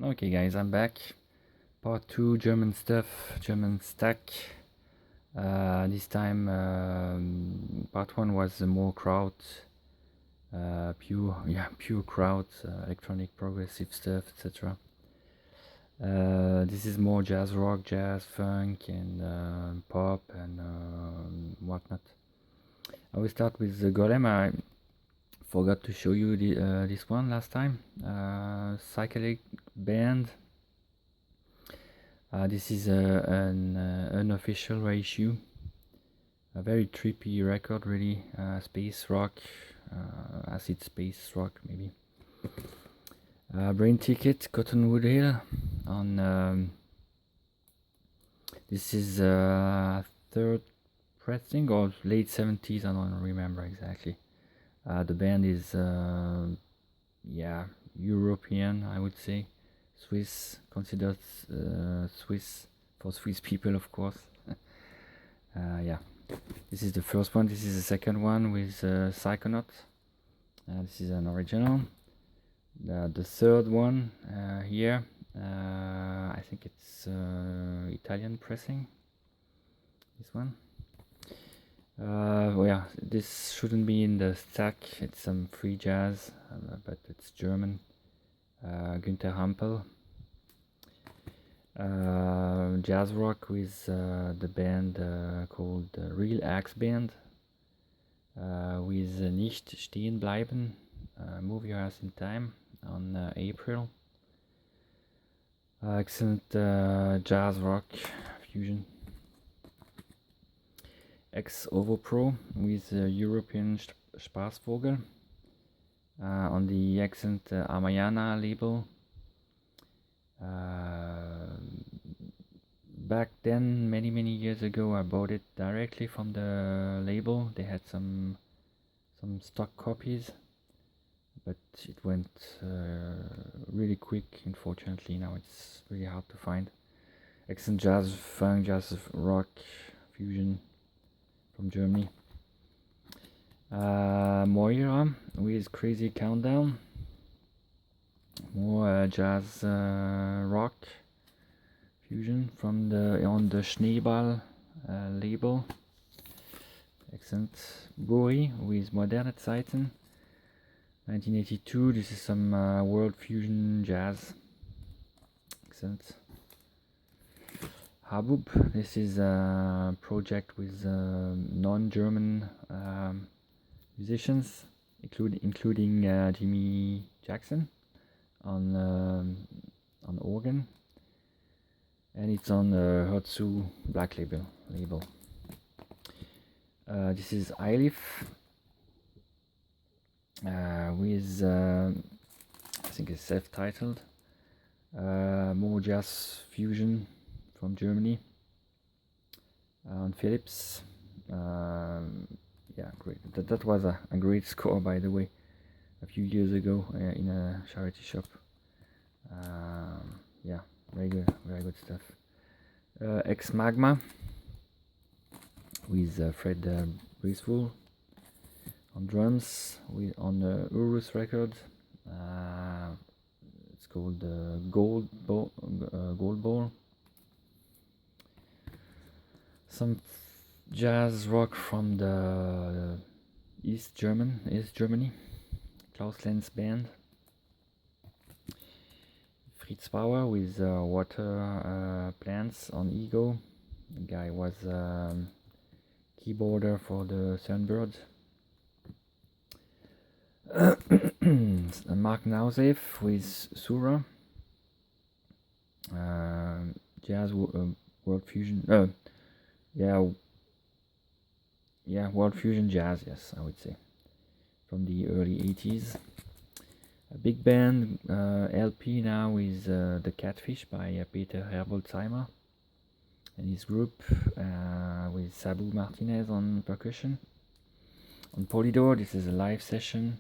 Okay guys, I'm back. Part 2, German stuff, German stack. This time part 1 was more kraut, pure kraut, electronic progressive stuff, etc. This is more jazz rock, jazz funk, and pop and whatnot. I will start with the Golem. I forgot to show you this one last time. Psychedelic band. This is an unofficial reissue, a very trippy record, really. Space rock, acid space rock, maybe. Brain Ticket, Cottonwood Hill. On this is third pressing or late 70s. I don't remember exactly. The band is European, I would say. Swiss, considered Swiss for Swiss people, of course. Yeah, this is the first one. This is the second one with Psychonaut. This is an original. The third one here, I think it's Italian pressing. This one. Well, yeah, this shouldn't be in the stack. It's some free jazz, but it's German. Günther Hampel. Jazz rock with the band called Real Axe Band, with Nicht Stehen Bleiben, Move Your Ass in Time on April. Excellent jazz rock fusion. Ex Ovo Pro with European Spaßvogel on the excellent Amayana label. Back then, many years ago, I bought it directly from the label. They had some stock copies, but it went really quick. Unfortunately, now it's really hard to find. Excellent jazz funk, jazz rock fusion from Germany. Moira with Crazy Countdown. More jazz rock fusion from on the Schneeball label. Excellent. Buri with Moderne Zeiten, 1982. This is some world fusion jazz. Excellent. Habub. This is a project with non-German musicians, including Jimmy Jackson on organ, and it's on the Herzu Black label. This is Eilif with I think it's self-titled, more jazz fusion from Germany on Philips. Yeah, great. That was a great score, by the way, a few years ago in a charity shop. Yeah, very good stuff. Ex Magma with Fred Bracewell on drums, on the Urus record. It's called Gold Ball. Some jazz rock from the East Germany. Klaus Lenz band. Fritz Bauer with water plants on Ego. The guy was keyboarder for the Sunbird. Mark Nausef with Sura. Jazz world fusion. World fusion jazz. Yes, I would say, from the early 80s. A big band LP now with The Catfish by Peter Herbolzheimer and his group, with Sabu Martinez on percussion. On Polydor, this is a live session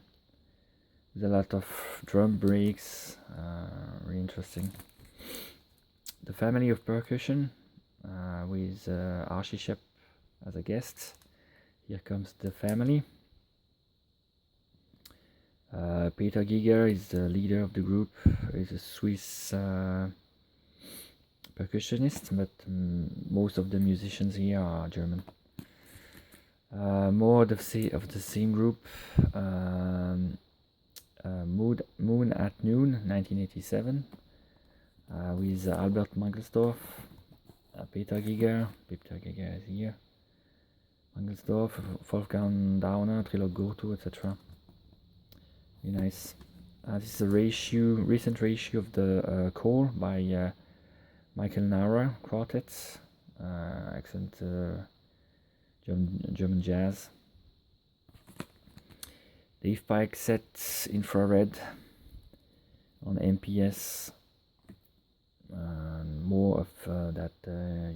with a lot of drum breaks, really interesting. The Family of Percussion with Archie Shepp as a guest. Here comes the family. Peter Giger is the leader of the group. He's a Swiss percussionist, but most of the musicians here are German. More of the same group. Moon at Noon, 1987, with Albert Mangelsdorf, Peter Giger is here, Mangelsdorf, Wolfgang Dauner, Trilog Gurtu, etc. Very nice. This is a recent reissue of the Call by Michael Nara Quartet, excellent German jazz. Dave Pike set infrared on MPS, more of that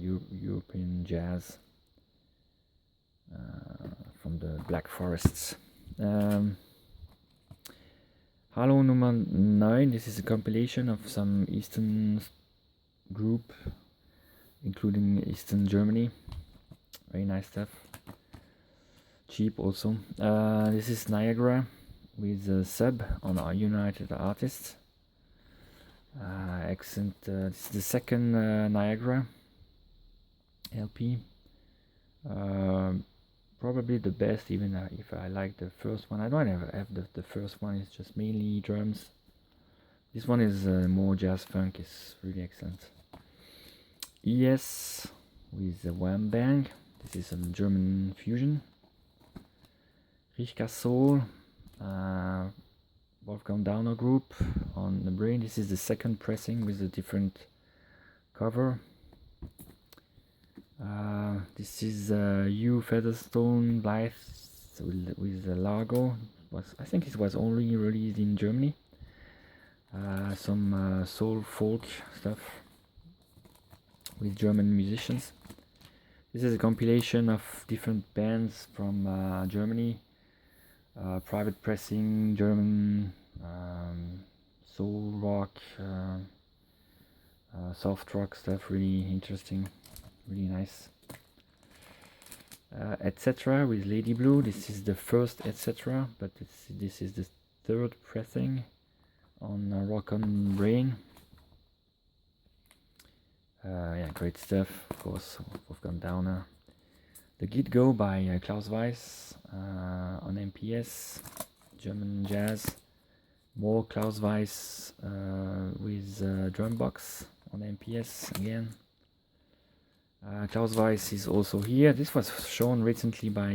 European jazz from the Black Forests. Hallo Nummer 9, this is a compilation of some Eastern group, including Eastern Germany. Very nice stuff. Cheap also. This is Niagara with a sub on our United Artists. Excellent. This is the second Niagara LP. Probably the best, even if I like the first one. I don't have the first one, it's just mainly drums. This one is more jazz funk, it's really excellent. ES with the Wham Bang. This is a German fusion. Richka Soul, Wolfgang Dauner group on the brain. This is the second pressing with a different cover. This is Hugh Featherstone Blythe with Largo. I think it was only released in Germany. Some soul folk stuff with German musicians. This is a compilation of different bands from Germany. Private pressing, German, soul rock, soft rock stuff, really interesting, really nice. Etc. with Lady Blue. This is the first Etc., but this is the third pressing on Rock on Brain. Yeah, great stuff, of course, Wolfgang Dauner. The Git Go by Klaus Weiss on MPS, German jazz. More Klaus Weiss with drum box on MPS again. Klaus Weiss is also here. This was shown recently by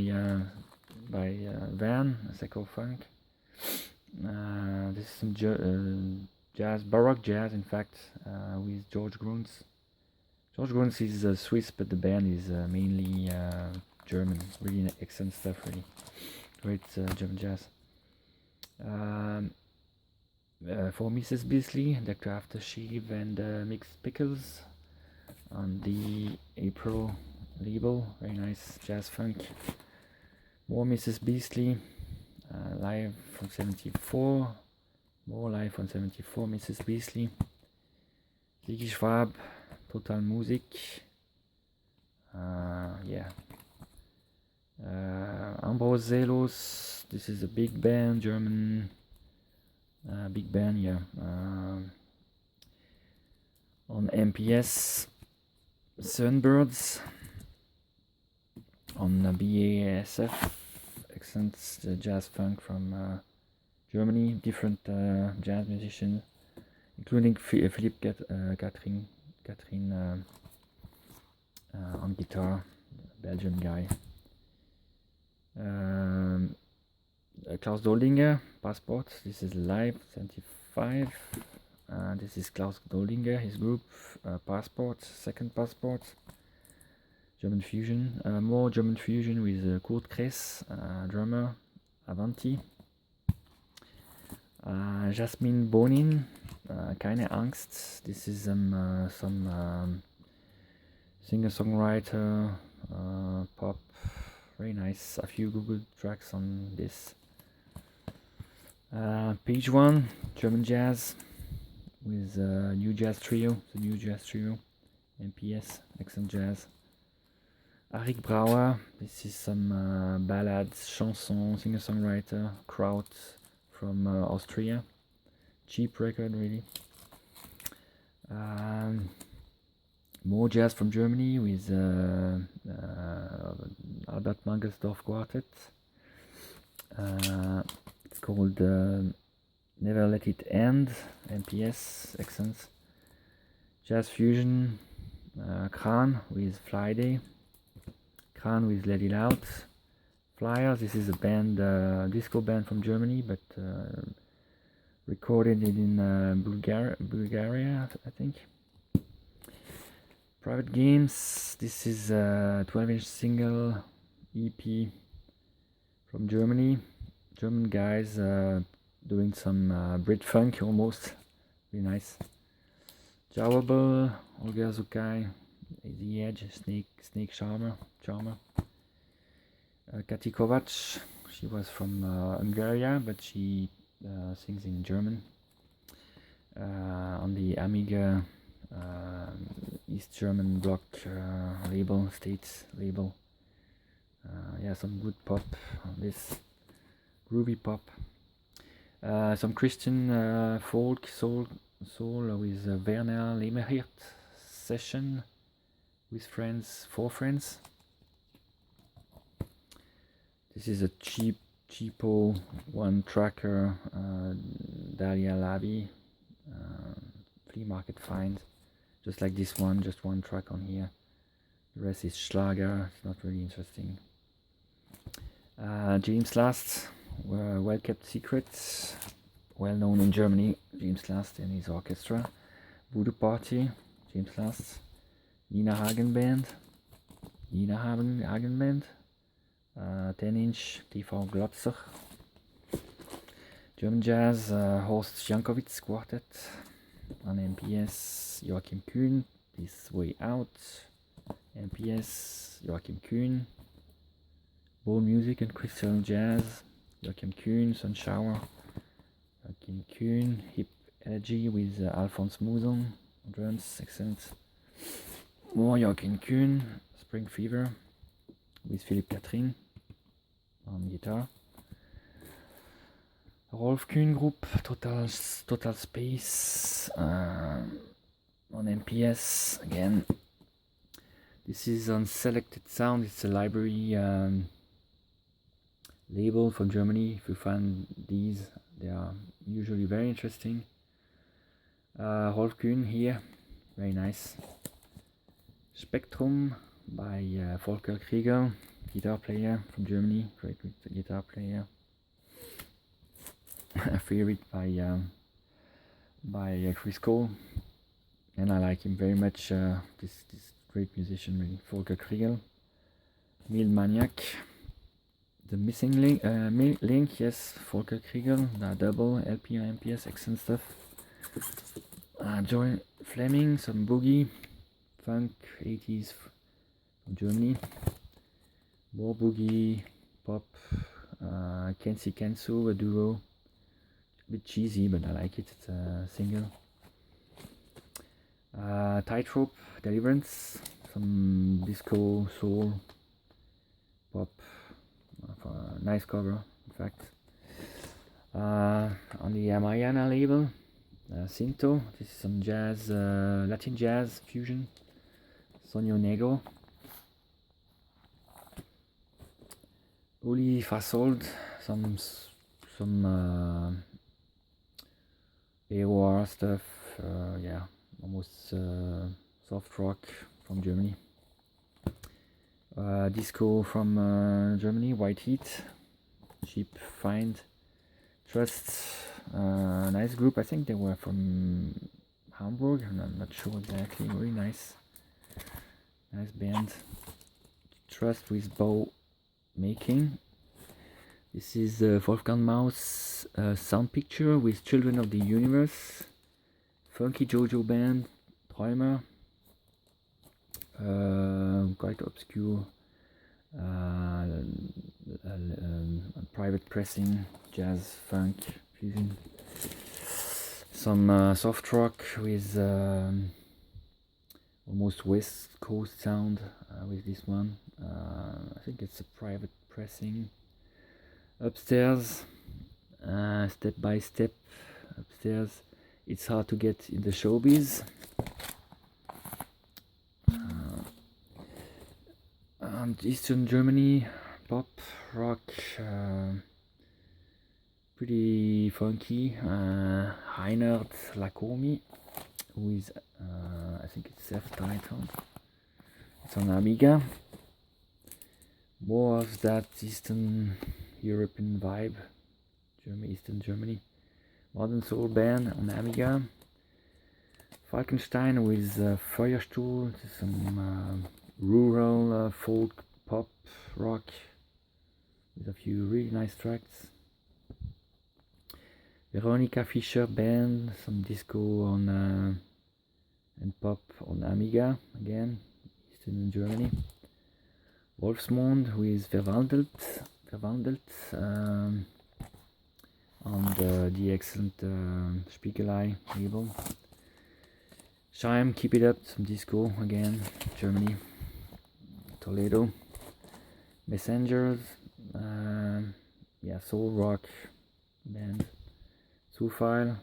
Van, Seco Funk. This is some jazz, baroque jazz, in fact, with George Gruntz. George Gruntz is Swiss, but the band is mainly German. Really excellent stuff, really great German jazz. For Mrs. Beasley, Dr. Aftershave and Mixed Pickles on the April label. Very nice jazz funk. More Mrs. Beasley, live from 74. More live from 74, Mrs. Beasley. Ziggy Schwab, Total Musik. Yeah. Ambrose Zelos, this is a big band, German big band, yeah. On MPS, Sunbirds. On BASF, excellent jazz funk from Germany, different jazz musicians, including Philippe Catherine on guitar, Belgian guy. Klaus Doldinger, Passport, this is live, 75. This is Klaus Doldinger, his group, Passport, second Passport. German fusion, more German fusion with Kurt Kress, drummer, Avanti. Jasmin Bonin, Keine Angst. This is some singer-songwriter, pop, very nice. A few Google tracks on this. Page 1, German jazz with New Jazz Trio, the New Jazz Trio, MPS, excellent jazz. Arik Brauer, this is some ballads, chansons, singer-songwriter, kraut, from Austria. Cheap record, really. More jazz from Germany with Albert Mangelsdorf Quartet. It's called Never Let It End, MPS, Accents. Jazz fusion, Kran with Friday, Kran with Let It Out. Flyer, this is a band, disco band from Germany, but recorded in Bulgaria, I think. Private Games, this is a 12-inch single EP from Germany. German guys doing some Brit funk almost, really nice. Jawable, Olga Zukai, The Edge, Snake Charmer. Kati Kovac, she was from Hungary, but she sings in German on the Amiga East German block label, States label. Yeah, some good pop on this, groovy pop. Some Christian folk, soul with Werner Lehmerhirt session with friends, 4 friends. This is a cheapo one-tracker Dalia Lavi flea market find, just like this one, just one track on here. The rest is Schlager, it's not really interesting. James Last, Well Kept Secrets, well known in Germany, James Last and his orchestra. Voodoo Party, James Last. Nina Hagen Band, 10-inch TV Glotzer. German Jazz, Horst Jankovic Quartet on MPS, Joachim Kühn, This Way Out, MPS, Joachim Kühn. Ball Music and Crystal Jazz, Joachim Kühn, Sun Shower, Joachim Kühn. Hip Elegy with Alphonse Mouzon, drums, excellent. More Joachim Kühn, Spring Fever with Philippe Catherine on guitar. Rolf Kühn Group, Total Space on MPS again. This is on Selected Sound, it's a library label from Germany. If you find these, they are usually very interesting. Rolf Kühn here, very nice. Spectrum by Volker Krieger, guitar player from Germany, great guitar player. A favorite by Chris Cole, and I like him very much. This great musician, really. Volker Krieger. Mild Maniac, The Missing Link, yes, Volker Krieger, the double LP on MPS, excellent stuff. Joy Fleming, some boogie, funk, 80s from Germany. More boogie, pop, Kensi Kensu, a duo. A bit cheesy, but I like it, it's a single. Tightrope, Deliverance, some disco, soul, pop, nice cover, in fact. On the Mariana label, Cinto, this is some jazz, Latin jazz fusion, Sonio Negro. Uli Fasold, some AOR stuff, yeah, almost soft rock from Germany. Disco from Germany, White Heat, cheap find. Trust, nice group, I think they were from Hamburg, I'm not sure exactly, really nice band. Trust with Bow Making. This is Wolfgang Maus sound picture with Children of the Universe. Funky Jojo Band, Träumer. Quite obscure private pressing, jazz, funk, fusion. Some soft rock with almost West Coast sound with this one. I think it's a private pressing. Upstairs, step by step upstairs. It's hard to get in the showbiz. And Eastern Germany, pop, rock, pretty funky. Reinhard Lacomi, who is, I think it's self-titled. It's on Amiga. More of that Eastern European vibe, Eastern Germany. Modern soul band on Amiga. Falkenstein with Feuerstuhl, some rural folk, pop, rock, with a few really nice tracks. Veronica Fischer band, some disco on and pop on Amiga again, Eastern Germany. Wolfsmond, who is Verwandelt on the excellent Spiegelei label. Scheim, Keep It Up, some disco again, Germany. Toledo. Messengers, soul rock band. Zufall,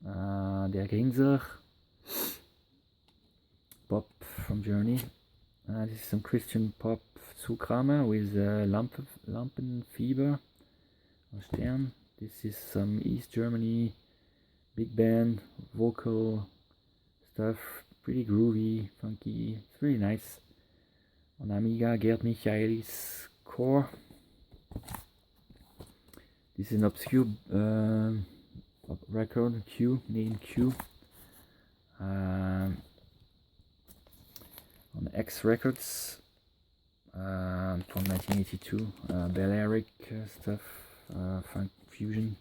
Der Grinser, pop from Germany. This is some Christian pop, Zukramer with Lampenfieber, Stern. This is some East Germany big band, vocal stuff, pretty groovy, funky, it's really nice. On Amiga, Gerd Michaelis Core. This is an obscure record, Q, name Q. On X Records from 1982, Balearic stuff, funk fusion.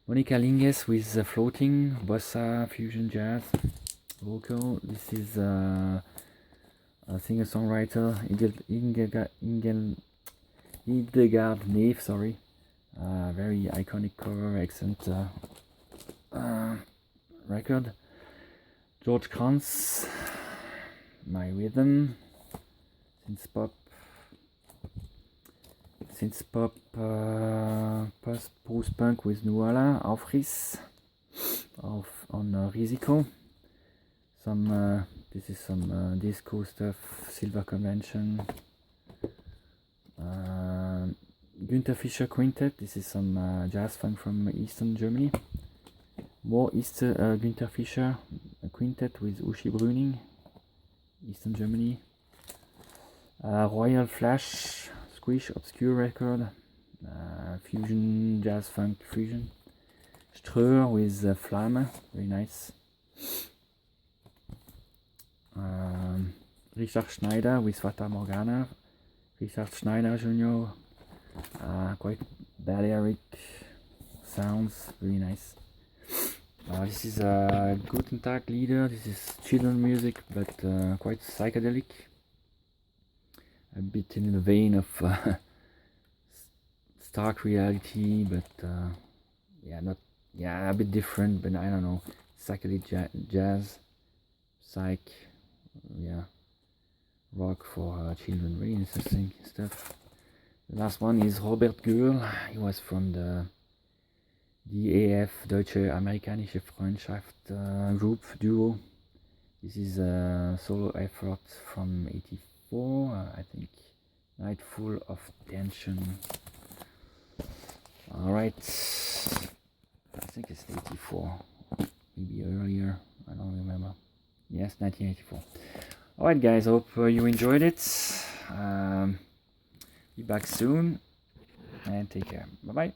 Monica Linges with Floating, bossa, fusion jazz, vocal. This is a singer-songwriter, Hildegard Neef, sorry. Very iconic cover, excellent record. George Kranz, My Rhythm, synth pop, post-punk with Nuala, Aufriss, on Risiko. This is some disco stuff, Silver Convention. Günther Fischer Quintet, this is some jazz funk from Eastern Germany. More Günther Fischer Quintet with Uschi Brüning, Eastern Germany. Royal Flash, Squish, obscure record, fusion, jazz funk fusion. Ströer with Flamme, very nice. Richard Schneider with Fata Morgana, Richard Schneider Jr., quite Balearic sounds, really nice. This is a Guten Tag Lieder, this is children music, but quite psychedelic. A bit in the vein of Stark Reality, but a bit different, but I don't know, psychedelic jazz, psych, rock for children, really interesting stuff. The last one is Robert Göhl. He was from the DAF, Deutsche Amerikanische Freundschaft group, duo. This is a solo effort from 84, I think. Night Full of Tension. Alright, I think it's 84, maybe earlier, I don't remember. Yes, 1984. Alright guys, hope you enjoyed it. Be back soon and take care. Bye bye.